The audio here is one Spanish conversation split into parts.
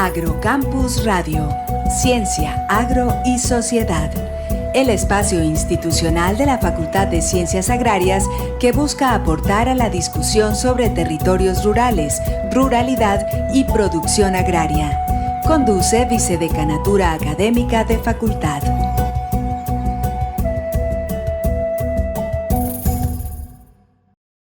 Agrocampus Radio, Ciencia, Agro y Sociedad. El espacio institucional de la Facultad de Ciencias Agrarias que busca aportar a la discusión sobre territorios rurales, ruralidad y producción agraria. Conduce Vicedecanatura Académica de Facultad.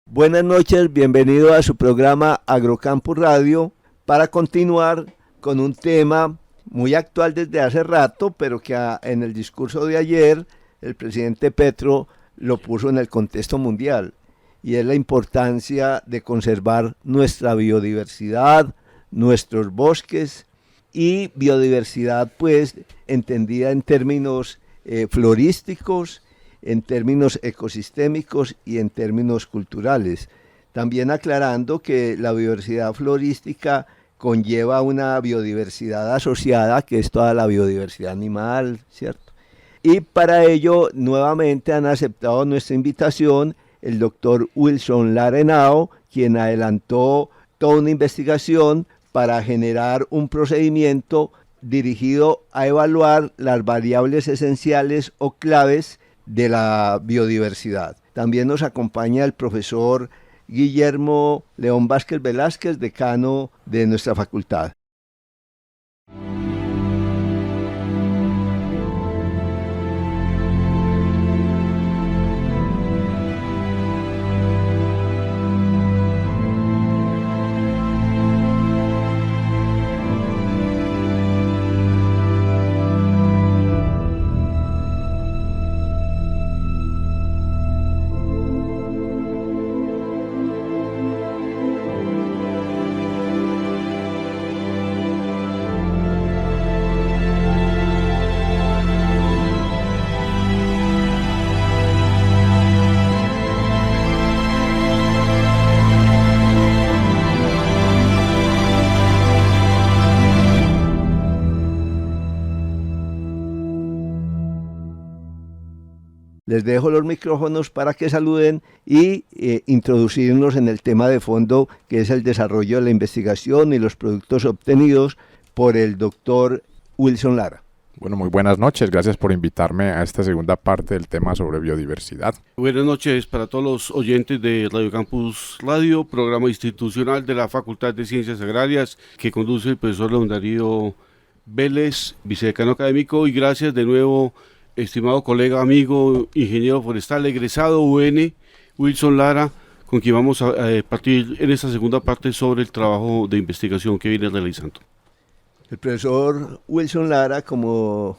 Buenas noches, bienvenido a su programa Agrocampus Radio para continuar con un tema muy actual desde hace rato, pero que en el discurso de ayer el presidente Petro lo puso en el contexto mundial, y es la importancia de conservar nuestra biodiversidad, nuestros bosques y biodiversidad pues entendida en términos florísticos, en términos ecosistémicos y en términos culturales. También aclarando que la biodiversidad florística conlleva una biodiversidad asociada, que es toda la biodiversidad animal, ¿cierto? Y para ello, nuevamente han aceptado nuestra invitación el doctor Wilson Lara Henao, quien adelantó toda una investigación para generar un procedimiento dirigido a evaluar las variables esenciales o claves de la biodiversidad. También nos acompaña el profesor Guillermo León Vázquez Velázquez, decano de nuestra facultad. Les dejo los micrófonos para que saluden y introducirnos en el tema de fondo, que es el desarrollo de la investigación y los productos obtenidos por el doctor Wilson Lara. Bueno, muy buenas noches. Gracias por invitarme a esta segunda parte del tema sobre biodiversidad. Buenas noches para todos los oyentes de Radio Campus Radio, programa institucional de la Facultad de Ciencias Agrarias que conduce el profesor León Darío Vélez, vicedecano académico, y gracias de nuevo, estimado colega, amigo, ingeniero forestal, egresado UN, Wilson Lara, con quien vamos a partir en esta segunda parte sobre el trabajo de investigación que viene realizando. El profesor Wilson Lara, como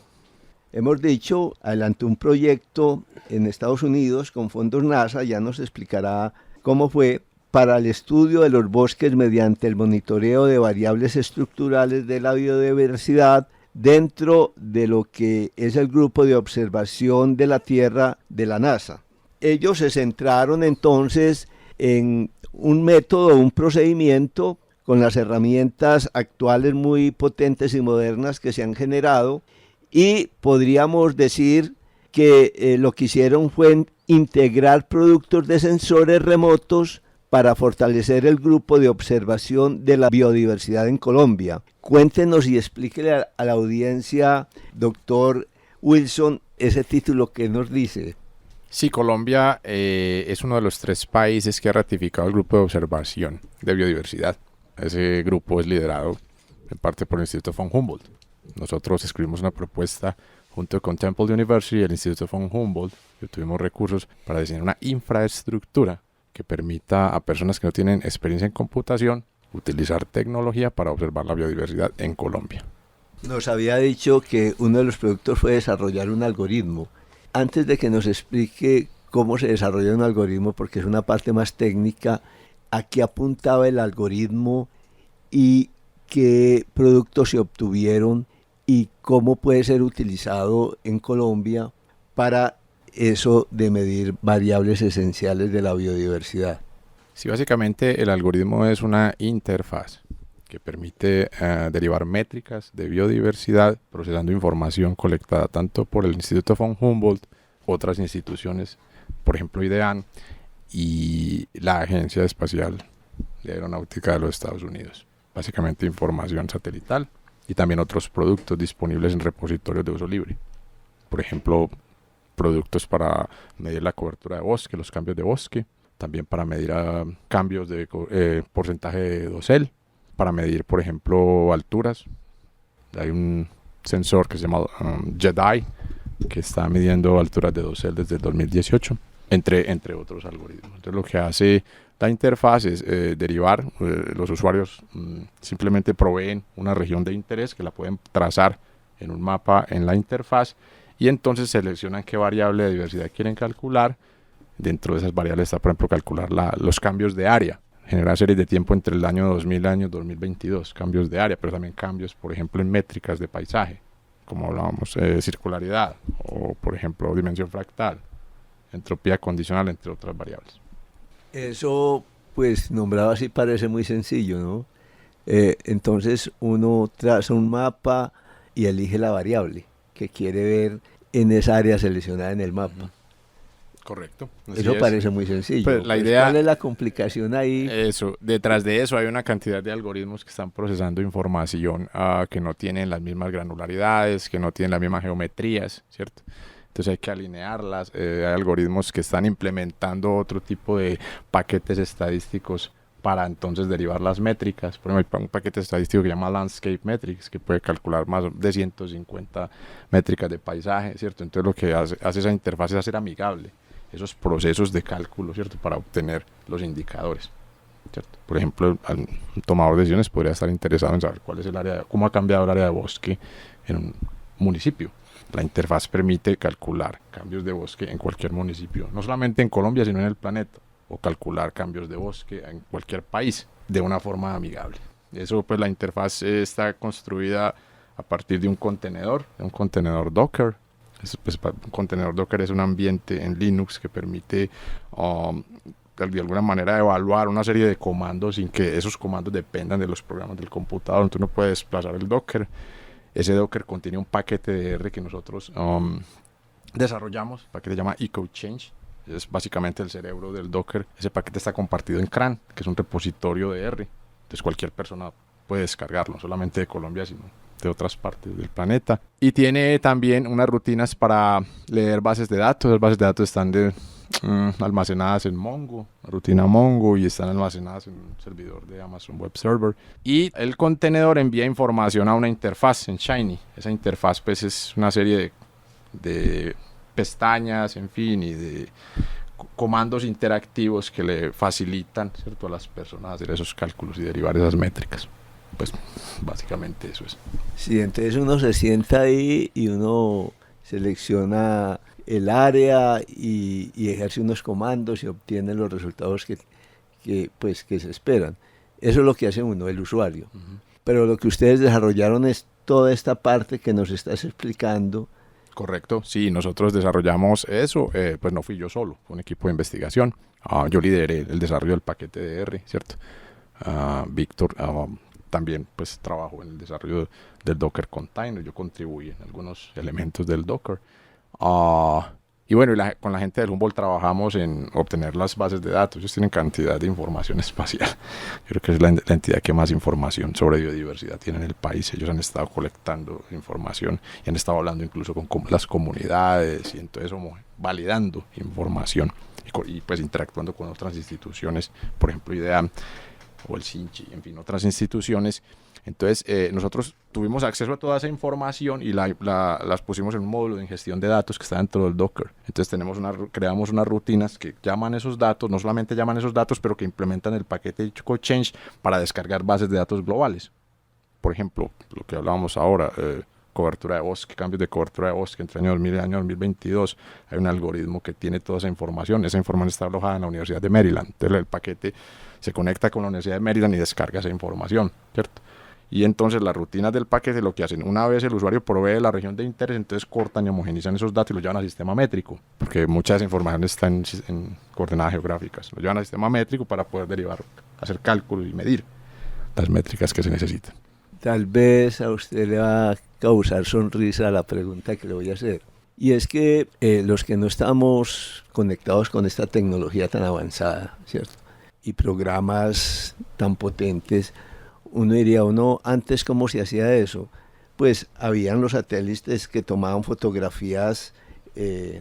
hemos dicho, adelantó un proyecto en Estados Unidos con fondos NASA, ya nos explicará cómo fue, para el estudio de los bosques mediante el monitoreo de variables estructurales de la biodiversidad dentro de lo que es el grupo de observación de la Tierra de la NASA. Ellos se centraron entonces en un método, un procedimiento con las herramientas actuales muy potentes y modernas que se han generado, y podríamos decir que lo que hicieron fue integrar productos de sensores remotos para fortalecer el grupo de observación de la biodiversidad en Colombia. Cuéntenos y explíquele a la audiencia, doctor Wilson, ese título que nos dice. Sí, Colombia es uno de los 3 países que ha ratificado el grupo de observación de biodiversidad. Ese grupo es liderado en parte por el Instituto von Humboldt. Nosotros escribimos una propuesta junto con Temple University y el Instituto von Humboldt, que tuvimos recursos para diseñar una infraestructura que permita a personas que no tienen experiencia en computación utilizar tecnología para observar la biodiversidad en Colombia. Nos había dicho que uno de los productos fue desarrollar un algoritmo. Antes de que nos explique cómo se desarrolla un algoritmo, porque es una parte más técnica, ¿a qué apuntaba el algoritmo y qué productos se obtuvieron y cómo puede ser utilizado en Colombia para eso de medir variables esenciales de la biodiversidad? Sí, básicamente el algoritmo es una interfaz que permite derivar métricas de biodiversidad procesando información colectada tanto por el Instituto von Humboldt, otras instituciones, por ejemplo IDEAN y la Agencia Espacial de Aeronáutica de los Estados Unidos. Básicamente información satelital y también otros productos disponibles en repositorios de uso libre. Por ejemplo, productos para medir la cobertura de bosque, los cambios de bosque, también para medir cambios de porcentaje de dosel, para medir, por ejemplo, alturas. Hay un sensor que se llama JEDI, que está midiendo alturas de dosel desde el 2018, entre otros algoritmos. Entonces lo que hace la interfaz es derivar, los usuarios simplemente proveen una región de interés que la pueden trazar en un mapa en la interfaz y entonces seleccionan qué variable de diversidad quieren calcular. Dentro de esas variables está, por ejemplo, calcular los cambios de área, generar series de tiempo entre el año 2000 y el año 2022, cambios de área, pero también cambios, por ejemplo, en métricas de paisaje, como hablábamos, circularidad o, por ejemplo, dimensión fractal, entropía condicional, entre otras variables. Eso, pues, nombrado así parece muy sencillo, ¿no? Entonces uno traza un mapa y elige la variable que quiere ver en esa área seleccionada en el mapa. Correcto. Eso parece muy sencillo. Pues la idea, ¿cuál es la complicación ahí? Eso, detrás de eso hay una cantidad de algoritmos que están procesando información que no tienen las mismas granularidades, que no tienen las mismas geometrías, ¿cierto? Entonces hay que alinearlas. Hay algoritmos que están implementando otro tipo de paquetes estadísticos para entonces derivar las métricas. Por ejemplo, hay un paquete estadístico que se llama Landscape Metrics, que puede calcular más de 150 métricas de paisaje, ¿cierto? Entonces lo que hace esa interfaz es hacer amigable esos procesos de cálculo, ¿cierto? Para obtener los indicadores, ¿cierto? Por ejemplo, un tomador de decisiones podría estar interesado en saber cuál es el área, cómo ha cambiado el área de bosque en un municipio. La interfaz permite calcular cambios de bosque en cualquier municipio, no solamente en Colombia, sino en el planeta, o calcular cambios de bosque en cualquier país de una forma amigable. Eso, pues, la interfaz está construida a partir de un contenedor Docker. Pues, un contenedor Docker es un ambiente en Linux que permite de alguna manera evaluar una serie de comandos sin que esos comandos dependan de los programas del computador. Entonces uno puede desplazar el Docker. Ese Docker contiene un paquete de R que nosotros desarrollamos, un paquete que se llama EcoChange. Es básicamente el cerebro del Docker. Ese paquete está compartido en CRAN, que es un repositorio de R. Entonces cualquier persona puede descargarlo, no solamente de Colombia, sino de otras partes del planeta. Y tiene también unas rutinas para leer bases de datos. Las bases de datos están almacenadas en Mongo, rutina Mongo, y están almacenadas en un servidor de Amazon Web Server. Y el contenedor envía información a una interfaz en Shiny. Esa interfaz, pues, es una serie de pestañas, en fin, y de comandos interactivos que le facilitan, ¿cierto?, a las personas hacer esos cálculos y derivar esas métricas. Pues básicamente eso es. Sí, entonces uno se sienta ahí y uno selecciona el área y ejerce unos comandos y obtiene los resultados que se esperan. Eso es lo que hace uno, el usuario. Uh-huh. Pero lo que ustedes desarrollaron es toda esta parte que nos estás explicando. Correcto, sí, nosotros desarrollamos eso, pues no fui yo solo, fue un equipo de investigación. Yo lideré el desarrollo del paquete de R, ¿cierto? Víctor también, pues, trabajó en el desarrollo del Docker Container. Yo contribuí en algunos elementos del Docker. Y bueno, con la gente del Humboldt trabajamos en obtener las bases de datos. Ellos tienen cantidad de información espacial. Yo creo que es la entidad que más información sobre biodiversidad tiene en el país. Ellos han estado colectando información y han estado hablando incluso con las comunidades, y entonces validando información y pues interactuando con otras instituciones, por ejemplo IDEAM o el CINCHI, en fin, otras instituciones. Entonces nosotros tuvimos acceso a toda esa información y las pusimos en un módulo de ingestión de datos que está dentro del Docker. Entonces creamos unas rutinas que llaman esos datos, no solamente llaman esos datos, pero que implementan el paquete EcoChange para descargar bases de datos globales. Por ejemplo, lo que hablábamos ahora, cobertura de bosque, cambios de cobertura de bosque entre el año 2000 y el año 2022. Hay un algoritmo que tiene toda esa información. Esa información está alojada en la Universidad de Maryland. Entonces el paquete se conecta con la Universidad de Maryland y descarga esa información, ¿cierto? Y entonces las rutinas del paquete lo que hacen, una vez el usuario provee la región de interés, entonces cortan y homogenizan esos datos y los llevan al sistema métrico, porque mucha de esa información está en coordenadas geográficas. Los llevan al sistema métrico para poder derivar, hacer cálculos y medir las métricas que se necesitan. Tal vez a usted le va a causar sonrisa la pregunta que le voy a hacer. Y es que los que no estamos conectados con esta tecnología tan avanzada, ¿cierto?, y programas tan potentes, uno diría, antes cómo se hacía eso. pues habían los satélites que tomaban fotografías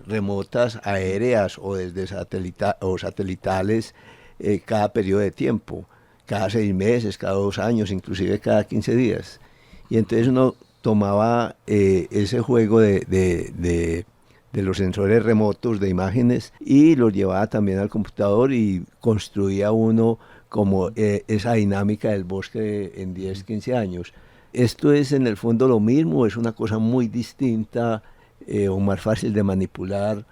remotas, aéreas o desde satelitales cada periodo de tiempo, cada 6 meses, cada 2 años, inclusive cada 15 días. Y entonces uno tomaba ese juego de los sensores remotos de imágenes y los llevaba también al computador y construía uno como esa dinámica del bosque en 10, 15 años. Esto es en el fondo lo mismo, es una cosa muy distinta o más fácil de manipular.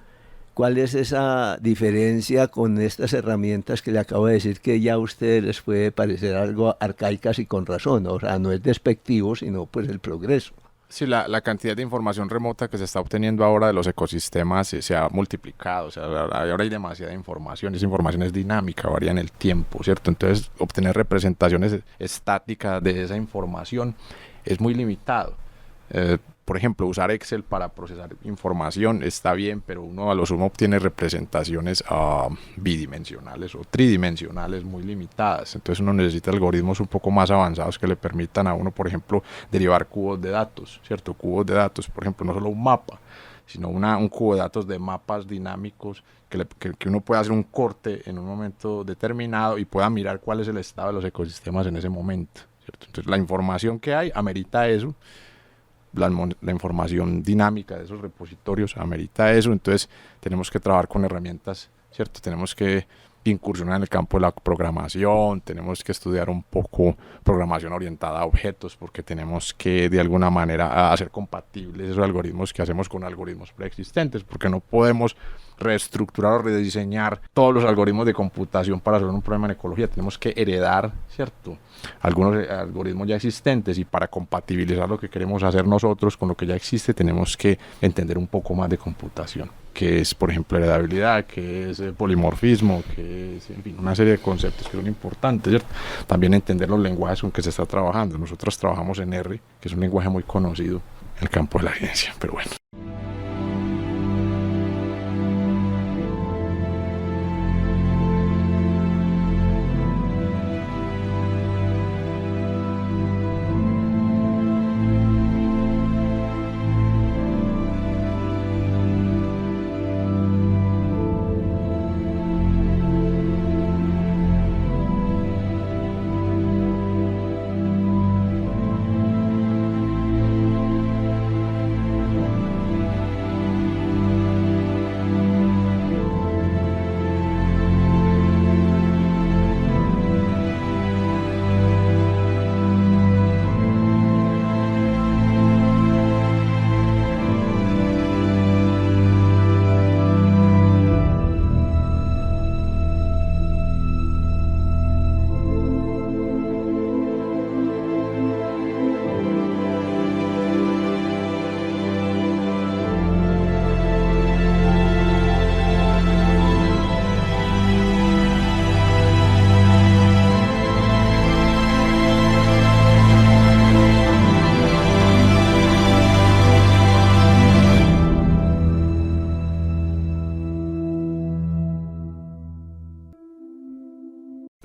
¿Cuál es esa diferencia con estas herramientas que le acabo de decir que ya a ustedes les puede parecer algo arcaicas y con razón? O sea, no es despectivo, sino pues el progreso. Sí, la cantidad de información remota que se está obteniendo ahora de los ecosistemas se ha multiplicado, o sea, ahora hay demasiada información, esa información es dinámica, varía en el tiempo, ¿cierto? Entonces, obtener representaciones estáticas de esa información es muy limitado. Por ejemplo, usar Excel para procesar información está bien, pero uno a lo sumo obtiene representaciones bidimensionales o tridimensionales muy limitadas. Entonces uno necesita algoritmos un poco más avanzados que le permitan a uno, por ejemplo, derivar cubos de datos, ¿cierto? Cubos de datos, por ejemplo, no solo un mapa, sino un cubo de datos de mapas dinámicos que uno pueda hacer un corte en un momento determinado y pueda mirar cuál es el estado de los ecosistemas en ese momento, ¿cierto? Entonces la información que hay amerita eso. La información dinámica de esos repositorios amerita eso, entonces tenemos que trabajar con herramientas, ¿cierto? Tenemos que incursionar en el campo de la programación, tenemos que estudiar un poco programación orientada a objetos, porque tenemos que de alguna manera hacer compatibles esos algoritmos que hacemos con algoritmos preexistentes, porque no podemos reestructurar o rediseñar todos los algoritmos de computación para resolver un problema en ecología. Tenemos que heredar, ¿cierto?, algunos algoritmos ya existentes, y para compatibilizar lo que queremos hacer nosotros con lo que ya existe tenemos que entender un poco más de computación, que es, por ejemplo, heredabilidad, que es polimorfismo, que es, en fin, una serie de conceptos que son importantes, ¿cierto? También entender los lenguajes con que se está trabajando. Nosotros trabajamos en R, que es un lenguaje muy conocido en el campo de la ciencia, pero bueno.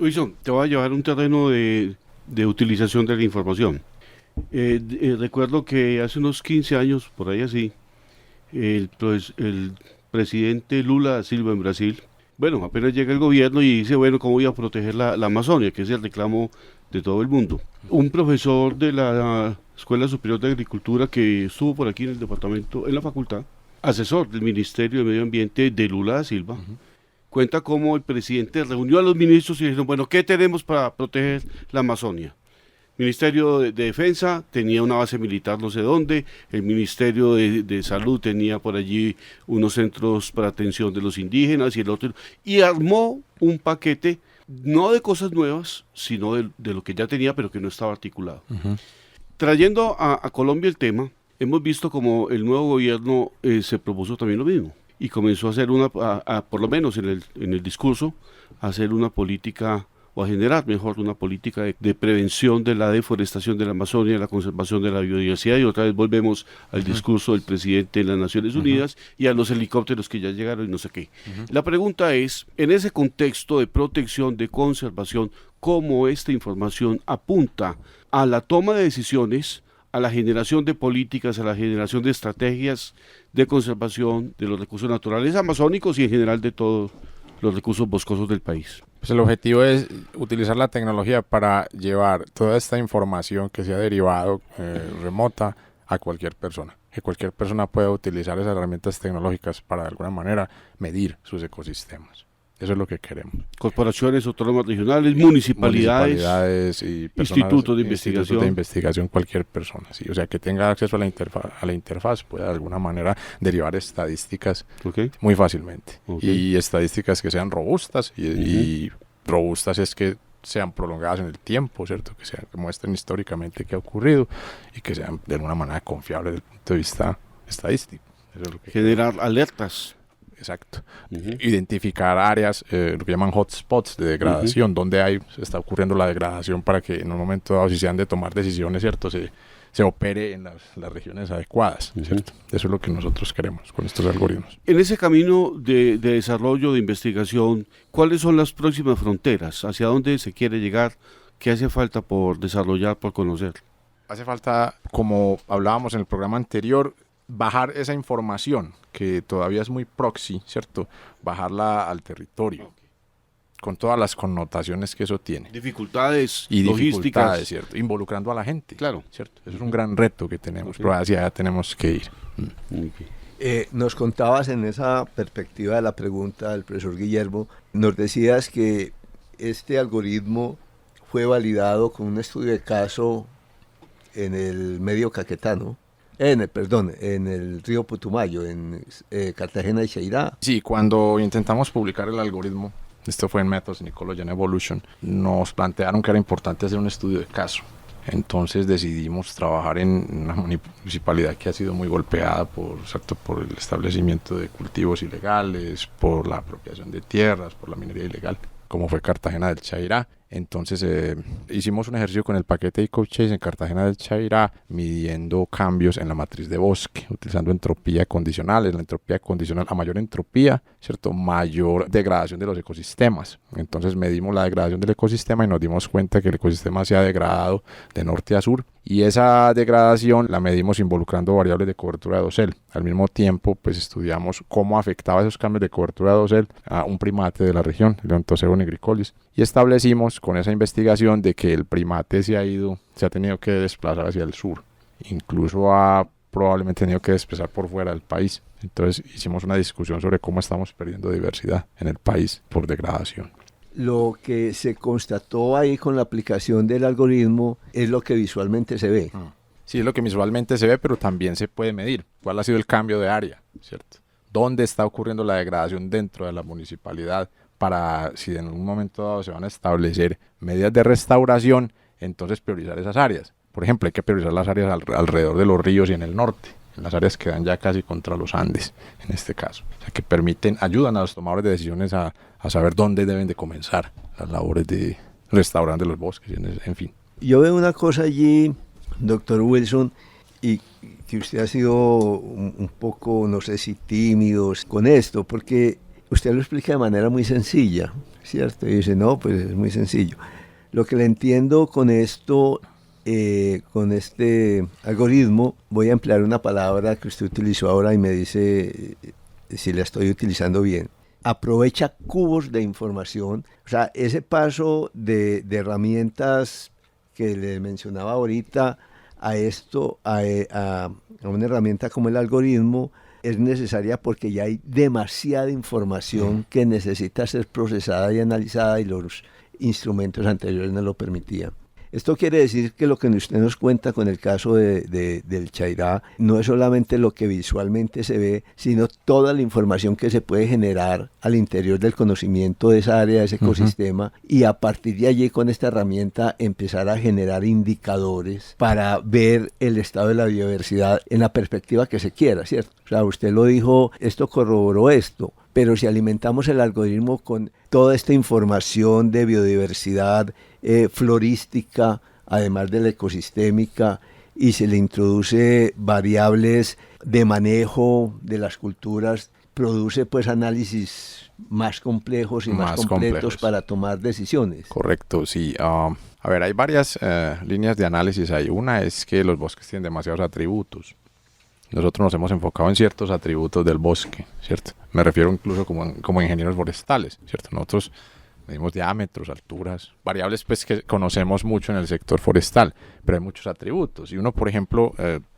Wilson, te voy a llevar a un terreno de utilización de la información. Recuerdo que hace unos 15 años, por ahí así, el presidente Lula da Silva en Brasil, bueno, apenas llega el gobierno y dice, bueno, ¿cómo voy a proteger la Amazonia? Que es el reclamo de todo el mundo. Un profesor de la Escuela Superior de Agricultura que estuvo por aquí en el departamento, en la facultad, asesor del Ministerio de Medio Ambiente de Lula da Silva, cuenta cómo el presidente reunió a los ministros y dijeron, bueno, ¿qué tenemos para proteger la Amazonia? Ministerio de Defensa tenía una base militar no sé dónde, el Ministerio de Salud tenía por allí unos centros para atención de los indígenas y el otro, y armó un paquete, no de cosas nuevas, sino de lo que ya tenía, pero que no estaba articulado. Trayendo a Colombia el tema, hemos visto como el nuevo gobierno se propuso también lo mismo, y comenzó a hacer por lo menos en el discurso, a hacer una política, o a generar mejor una política de prevención de la deforestación de la Amazonia, la conservación de la biodiversidad, y otra vez volvemos al discurso del presidente de las Naciones Unidas y a los helicópteros que ya llegaron y no sé qué. La pregunta es, en ese contexto de protección, de conservación, ¿cómo esta información apunta a la toma de decisiones, a la generación de políticas, a la generación de estrategias de conservación de los recursos naturales amazónicos y en general de todos los recursos boscosos del país. Pues el objetivo es utilizar la tecnología para llevar toda esta información que se ha derivado remota a cualquier persona. Que cualquier persona pueda utilizar esas herramientas tecnológicas para de alguna manera medir sus ecosistemas. Eso es lo que queremos. Corporaciones autónomas regionales, municipalidades y institutos de investigación, cualquier persona. ¿Sí? O sea, que tenga acceso a la interfaz pueda de alguna manera derivar estadísticas muy fácilmente. Y estadísticas que sean robustas y robustas es que sean prolongadas en el tiempo, ¿cierto? Que muestren históricamente qué ha ocurrido y que sean de alguna manera confiables desde el punto de vista estadístico. Eso es lo que generar alertas. Exacto. Identificar áreas, lo que llaman hotspots de degradación, donde está ocurriendo la degradación para que en un momento dado, si se han de tomar decisiones, ¿cierto? Se opere en las regiones adecuadas, ¿cierto? Eso es lo que nosotros queremos con estos algoritmos. En ese camino de desarrollo, de investigación, ¿cuáles son las próximas fronteras? ¿Hacia dónde se quiere llegar? ¿Qué hace falta por desarrollar, por conocer? Hace falta, como hablábamos en el programa anterior, bajar esa información que todavía es muy proxy, ¿cierto? Bajarla al territorio, con todas las connotaciones que eso tiene. Dificultades y logísticas, ¿cierto? Involucrando a la gente. Claro. ¿Cierto? Eso es un gran reto que tenemos, pero hacia allá tenemos que ir. Nos contabas en esa perspectiva de la pregunta del profesor Guillermo, nos decías que este algoritmo fue validado con un estudio de caso en el medio caquetano. En el río Putumayo, en Cartagena de Chairá. Sí, cuando intentamos publicar el algoritmo, esto fue en Methods in Ecology and Evolution, nos plantearon que era importante hacer un estudio de caso. Entonces decidimos trabajar en una municipalidad que ha sido muy golpeada por el establecimiento de cultivos ilegales, por la apropiación de tierras, por la minería ilegal, como fue Cartagena del Chairá. Entonces hicimos un ejercicio con el paquete EcoChase en Cartagena del Chairá, midiendo cambios en la matriz de bosque, utilizando entropía condicionales. La entropía condicional, a mayor entropía, ¿cierto? Mayor degradación de los ecosistemas. Entonces medimos la degradación del ecosistema y nos dimos cuenta que el ecosistema se ha degradado de norte a sur. Y esa degradación la medimos involucrando variables de cobertura de dosel. Al mismo tiempo, pues estudiamos cómo afectaba esos cambios de cobertura de dosel a un primate de la región, el Leontoceu nigricollis, y establecimos con esa investigación de que el primate se ha tenido que desplazar hacia el sur, incluso ha probablemente tenido que desplazar por fuera del país. Entonces hicimos una discusión sobre cómo estamos perdiendo diversidad en el país por degradación. Lo que se constató ahí con la aplicación del algoritmo es lo que visualmente se ve. Sí, es lo que visualmente se ve, pero también se puede medir. ¿Cuál ha sido el cambio de área? ¿Cierto? ¿Dónde está ocurriendo la degradación dentro de la municipalidad? Para, si en un momento dado se van a establecer medidas de restauración, entonces priorizar esas áreas. Por ejemplo, hay que priorizar las áreas alrededor de los ríos y en el norte, en las áreas que dan ya casi contra los Andes, en este caso. O sea, que ayudan a los tomadores de decisiones a saber dónde deben de comenzar las labores de restaurante de los bosques, en fin. Yo veo una cosa allí, doctor Wilson, y que usted ha sido un poco, no sé si tímido con esto, porque usted lo explica de manera muy sencilla, ¿cierto? Y dice, no, pues es muy sencillo. Lo que le entiendo con esto, con este algoritmo, voy a emplear una palabra que usted utilizó ahora y me dice si la estoy utilizando bien. Aprovecha cubos de información, o sea, ese paso de herramientas que le mencionaba ahorita a esto, a una herramienta como el algoritmo, es necesaria porque ya hay demasiada información que necesita ser procesada y analizada y los instrumentos anteriores no lo permitían. Esto quiere decir que lo que usted nos cuenta con el caso del Chairá no es solamente lo que visualmente se ve, sino toda la información que se puede generar al interior del conocimiento de esa área, de ese ecosistema, y a partir de allí con esta herramienta empezar a generar indicadores para ver el estado de la biodiversidad en la perspectiva que se quiera, ¿cierto? O sea, usted lo dijo, esto corroboró esto, pero si alimentamos el algoritmo con toda esta información de biodiversidad florística, además de la ecosistémica, y se le introduce variables de manejo de las culturas produce pues análisis más complejos y más completos complejos para tomar decisiones. Correcto, sí. A ver, hay varias líneas de análisis ahí. Una es que los bosques tienen demasiados atributos. Nosotros nos hemos enfocado en ciertos atributos del bosque, ¿cierto? Me refiero incluso como ingenieros forestales, ¿cierto? Nosotros medimos diámetros, alturas, variables pues que conocemos mucho en el sector forestal, pero hay muchos atributos. Y uno, por ejemplo,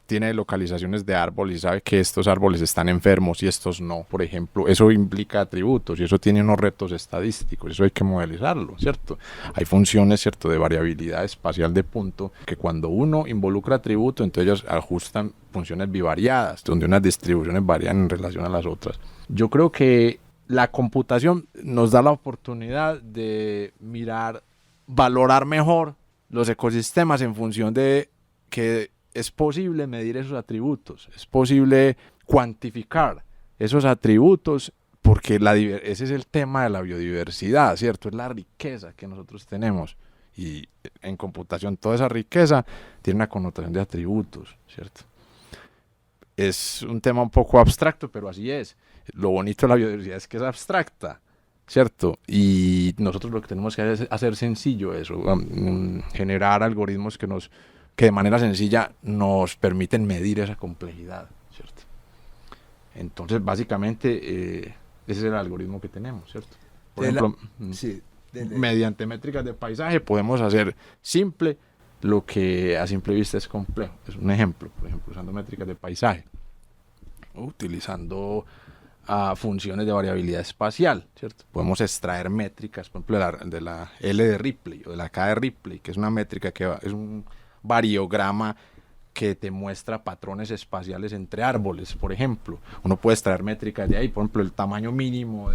tiene localizaciones de árboles y sabe que estos árboles están enfermos y estos no, por ejemplo. Eso implica atributos y eso tiene unos retos estadísticos, eso hay que modelizarlo, ¿cierto? Hay funciones, ¿cierto?, de variabilidad espacial de punto que cuando uno involucra atributos, entonces ellos ajustan funciones bivariadas, donde unas distribuciones varían en relación a las otras. Yo creo que la computación nos da la oportunidad de mirar, valorar mejor los ecosistemas en función de que es posible medir esos atributos, es posible cuantificar esos atributos, porque ese es el tema de la biodiversidad, ¿cierto? Es la riqueza que nosotros tenemos. Y en computación toda esa riqueza tiene una connotación de atributos, ¿cierto? Es un tema un poco abstracto, pero así es. Lo bonito de la biodiversidad es que es abstracta, ¿cierto? Y nosotros lo que tenemos que hacer sencillo eso, generar algoritmos que de manera sencilla nos permiten medir esa complejidad, ¿cierto? Entonces, básicamente, ese es el algoritmo que tenemos, ¿cierto? Por ejemplo, mediante métricas de paisaje podemos hacer simple lo que a simple vista es complejo. Es un ejemplo, por ejemplo, usando métricas de paisaje, utilizando funciones de variabilidad espacial, ¿cierto? Podemos extraer métricas, por ejemplo, de la L de Ripley o de la K de Ripley, que es una métrica es un variograma que te muestra patrones espaciales entre árboles, por ejemplo. Uno puede extraer métricas de ahí, por ejemplo, el tamaño mínimo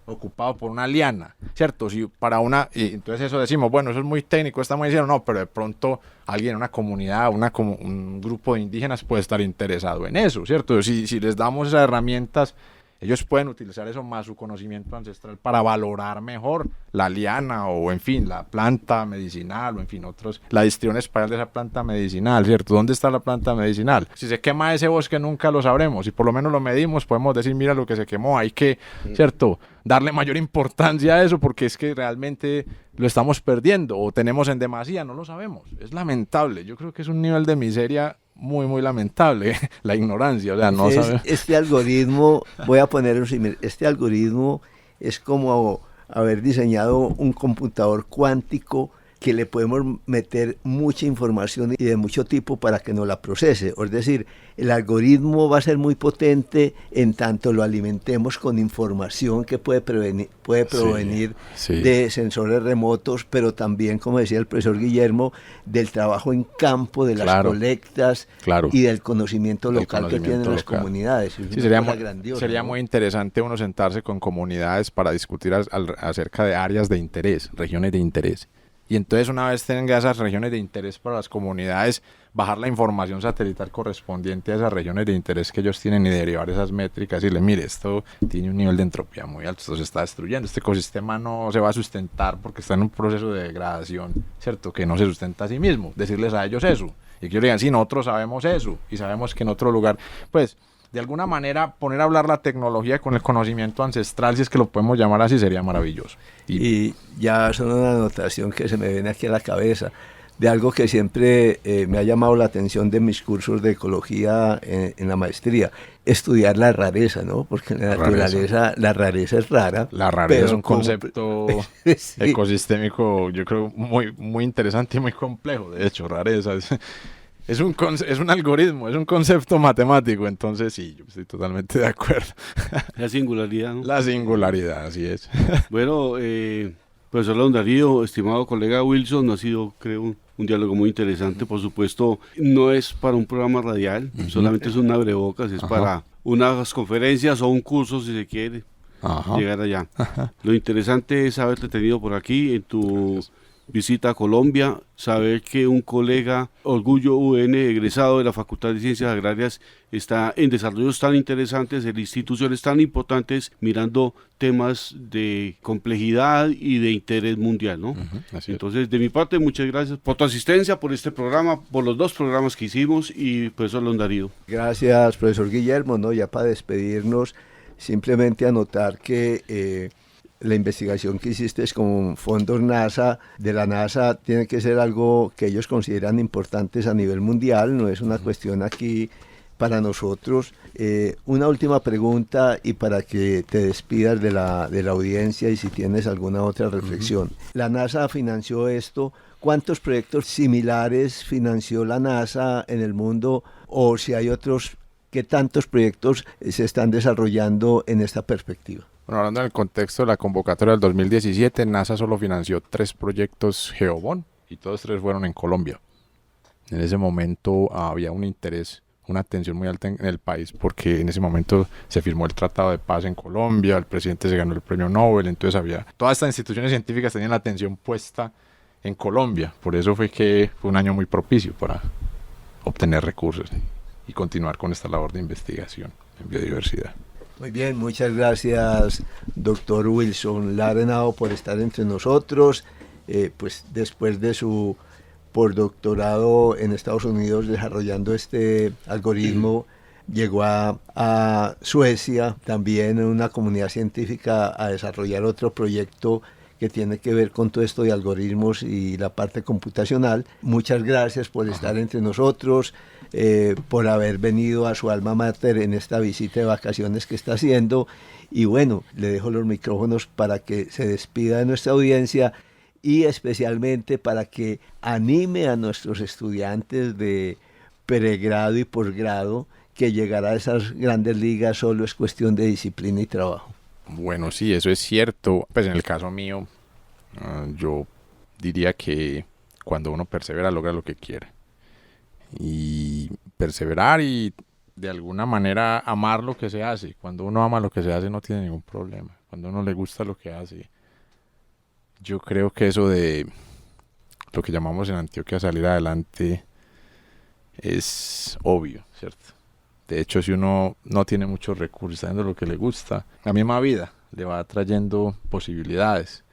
ocupado por una liana, ¿cierto? Si para y entonces eso decimos, bueno, eso es muy técnico, estamos diciendo, no, pero de pronto alguien, una comunidad, un grupo de indígenas puede estar interesado en eso, ¿cierto? Si les damos esas herramientas, ellos pueden utilizar eso más su conocimiento ancestral para valorar mejor la liana o, en fin, la planta medicinal o, en fin, la distribución espacial de esa planta medicinal, ¿cierto? ¿Dónde está la planta medicinal? Si se quema ese bosque nunca lo sabremos. Si por lo menos lo medimos, podemos decir, mira lo que se quemó, hay que, ¿cierto?, darle mayor importancia a eso porque es que realmente lo estamos perdiendo o tenemos en demasía, no lo sabemos. Es lamentable. Yo creo que es un nivel de miseria muy, muy lamentable, la ignorancia, o sea, no sabemos. Este algoritmo, voy a poner este algoritmo es como haber diseñado un computador cuántico que le podemos meter mucha información y de mucho tipo para que nos la procese. Es decir, el algoritmo va a ser muy potente en tanto lo alimentemos con información que puede provenir de sensores remotos, pero también, como decía el profesor Guillermo, del trabajo en campo, de las colectas y del conocimiento local que tienen las comunidades. Sí, sería muy interesante uno sentarse con comunidades para discutir acerca de áreas de interés, regiones de interés. Y entonces una vez tenga esas regiones de interés para las comunidades, bajar la información satelital correspondiente a esas regiones de interés que ellos tienen y derivar esas métricas y decirle, mire, esto tiene un nivel de entropía muy alto, esto se está destruyendo, este ecosistema no se va a sustentar porque está en un proceso de degradación, ¿cierto? Que no se sustenta a sí mismo. Decirles a ellos eso. Y que ellos digan, sí, nosotros sabemos eso y sabemos que en otro lugar, pues, de alguna manera poner a hablar la tecnología con el conocimiento ancestral, si es que lo podemos llamar así, sería maravilloso. Y ya son una anotación que se me viene aquí a la cabeza de algo que siempre me ha llamado la atención de mis cursos de ecología en la maestría, estudiar la rareza, ¿no? Porque en la naturaleza la rareza es rara. La rareza es un concepto ecosistémico, yo creo, muy, muy interesante y muy complejo. De hecho, rareza es un algoritmo, es un concepto matemático, entonces sí, yo estoy totalmente de acuerdo. La singularidad, ¿no? La singularidad, así es. Bueno, profesor León Darío, estimado colega Wilson, ha sido, creo, un diálogo muy interesante. Por supuesto, no es para un programa radial, solamente es un abrebocas, es para unas conferencias o un curso, si se quiere llegar allá. Lo interesante es haberte tenido por aquí en tu visita a Colombia, saber que un colega, Orgullo UN, egresado de la Facultad de Ciencias Agrarias, está en desarrollos tan interesantes, en instituciones tan importantes, mirando temas de complejidad y de interés mundial, ¿no? Entonces, de mi parte, muchas gracias por tu asistencia, por este programa, por los 2 programas que hicimos y profesor León Darío. Gracias, profesor Guillermo, ¿no? Ya para despedirnos, simplemente anotar que la investigación que hiciste es con fondos NASA, de la NASA, tiene que ser algo que ellos consideran importantes a nivel mundial, no es una cuestión aquí para nosotros. Una última pregunta y para que te despidas de la audiencia y si tienes alguna otra reflexión. La NASA financió esto. ¿Cuántos proyectos similares financió la NASA en el mundo? O si hay otros, ¿qué tantos proyectos se están desarrollando en esta perspectiva? Bueno, hablando en el contexto de la convocatoria del 2017, NASA solo financió 3 proyectos GeoBon y todos 3 fueron en Colombia. En ese momento había un interés, una atención muy alta en el país porque en ese momento se firmó el Tratado de Paz en Colombia, el presidente se ganó el premio Nobel, entonces todas estas instituciones científicas tenían la atención puesta en Colombia. Por eso fue que fue un año muy propicio para obtener recursos y continuar con esta labor de investigación en biodiversidad. Muy bien, muchas gracias, doctor Wilson Lara Henao, por estar entre nosotros. Pues después de su postdoctorado en Estados Unidos desarrollando este algoritmo, llegó a Suecia, también en una comunidad científica, a desarrollar otro proyecto que tiene que ver con todo esto de algoritmos y la parte computacional. Muchas gracias por estar entre nosotros, por haber venido a su alma mater en esta visita de vacaciones que está haciendo. Y bueno, le dejo los micrófonos para que se despida de nuestra audiencia y especialmente para que anime a nuestros estudiantes de pregrado y posgrado que llegar a esas grandes ligas solo es cuestión de disciplina y trabajo. Bueno, sí, eso es cierto. Pues en el caso mío, yo diría que cuando uno persevera logra lo que quiere. Y perseverar y de alguna manera amar lo que se hace. Cuando uno ama lo que se hace no tiene ningún problema. Cuando uno le gusta lo que hace. Yo creo que eso de lo que llamamos en Antioquia salir adelante es obvio, ¿cierto? De hecho, si uno no tiene muchos recursos, está haciendo lo que le gusta, la misma vida le va trayendo posibilidades.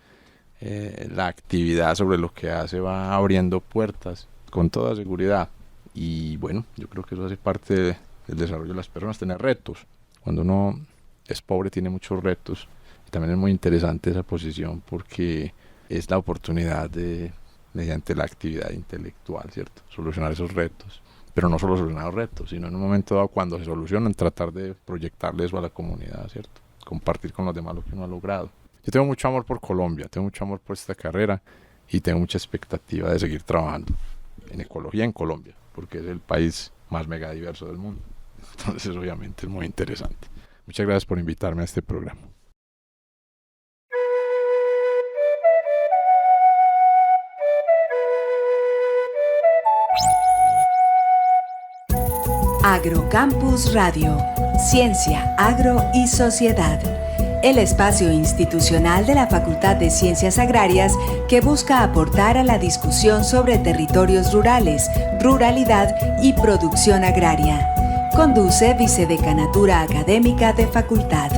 La actividad sobre lo que hace va abriendo puertas, con toda seguridad. Y bueno, yo creo que eso hace parte del desarrollo de las personas, tener retos. Cuando uno es pobre tiene muchos retos. Y también es muy interesante esa posición porque es la oportunidad de, mediante la actividad intelectual, ¿cierto?, solucionar esos retos. Pero no solo solucionar los retos, sino en un momento dado cuando se solucionan, tratar de proyectarle eso a la comunidad, ¿cierto? Compartir con los demás lo que uno ha logrado. Yo tengo mucho amor por Colombia, tengo mucho amor por esta carrera y tengo mucha expectativa de seguir trabajando en ecología en Colombia, porque es el país más megadiverso del mundo. Entonces, obviamente, es muy interesante. Muchas gracias por invitarme a este programa. Agrocampus Radio, Ciencia, Agro y Sociedad. El espacio institucional de la Facultad de Ciencias Agrarias que busca aportar a la discusión sobre territorios rurales, ruralidad y producción agraria. Conduce Vicedecanatura Académica de Facultad.